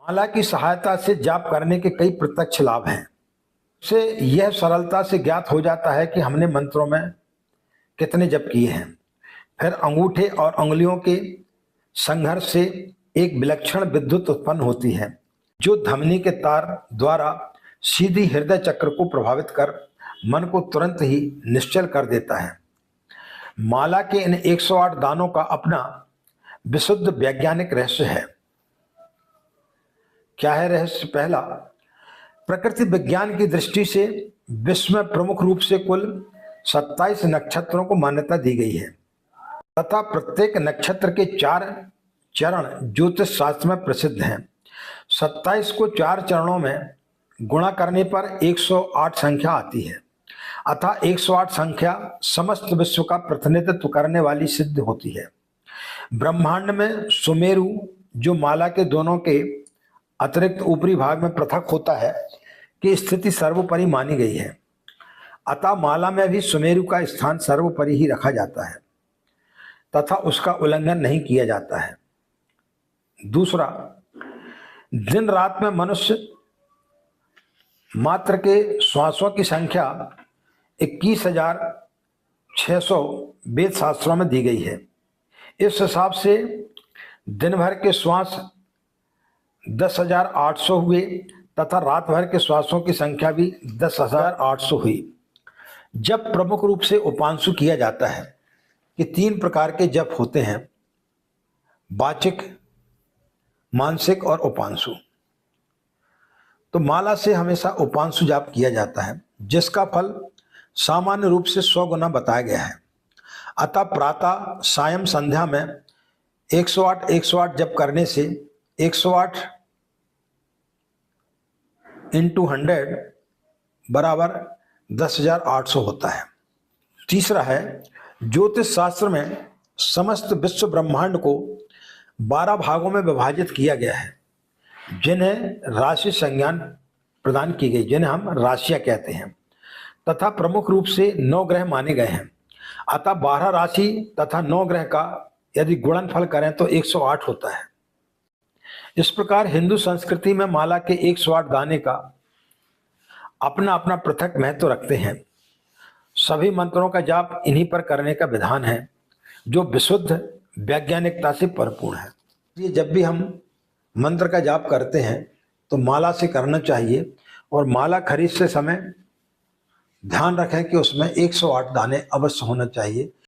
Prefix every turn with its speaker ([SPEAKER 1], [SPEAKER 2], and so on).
[SPEAKER 1] माला की सहायता से जाप करने के कई प्रत्यक्ष लाभ हैं। से यह सरलता से ज्ञात हो जाता है कि हमने मंत्रों में कितने जप किए हैं। फिर अंगूठे और उंगलियों के संघर्ष से एक विलक्षण विद्युत उत्पन्न होती है, जो धमनी के तार द्वारा सीधी हृदय चक्र को प्रभावित कर मन को तुरंत ही निश्चल कर देता है। माला के इन 108 दानों का अपना विशुद्ध वैज्ञानिक रहस्य है। क्या है रहस्य? पहला, प्रकृति विज्ञान की दृष्टि से विश्व में प्रमुख रूप से कुल 27 नक्षत्रों को मान्यता दी गई है तथा प्रत्येक नक्षत्र के 4 चरण ज्योतिष शास्त्र में प्रसिद्ध हैं। 27 को 4 चरणों में गुणा करने पर 108 संख्या आती है, अतः 108 संख्या समस्त विश्व का प्रतिनिधित्व करने वाली सिद्ध होती है। ब्रह्मांड में सुमेरु, जो माला के दोनों के अतिरिक्त ऊपरी भाग में पृथक होता है, की स्थिति सर्वोपरि मानी गई है, अतः माला में भी सुमेरु का स्थान सर्वोपरि ही रखा जाता है तथा उसका उल्लंघन नहीं किया जाता है। दूसरा, दिन रात में मनुष्य मात्र के श्वासों की संख्या 21,600 वेद शास्त्रों में दी गई है। इस हिसाब से दिन भर के श्वास 10,800 हुए तथा रात भर के श्वासों की संख्या भी 10,800 हुई। जब प्रमुख रूप से उपांशु किया जाता है कि 3 प्रकार के जप होते हैं, वाचिक, मानसिक और उपांशु। तो माला से हमेशा उपांशु जाप किया जाता है, जिसका फल सामान्य रूप से 100 गुना बताया गया है। अतः प्रातः, सायं, संध्या में 108 जप करने से 108 इंटू 100 बराबर 10,800 होता है। तीसरा है, ज्योतिष शास्त्र में समस्त विश्व ब्रह्मांड को 12 भागों में विभाजित किया गया है, जिन्हें राशि संज्ञान प्रदान की गई, जिन्हें हम राशियां कहते हैं, तथा प्रमुख रूप से 9 ग्रह माने गए हैं। अतः 12 राशि तथा 9 ग्रह का यदि गुणनफल करें तो 108 होता है। इस प्रकार हिंदू संस्कृति में माला के 108 दाने का अपना अपना पृथक महत्व रखते हैं। सभी मंत्रों का जाप इन्हीं पर करने का विधान है, जो विशुद्ध वैज्ञानिकता से परिपूर्ण है। ये जब भी हम मंत्र का जाप करते हैं तो माला से करना चाहिए, और माला खरीदते समय ध्यान रखें कि उसमें 108 दाने अवश्य होना चाहिए।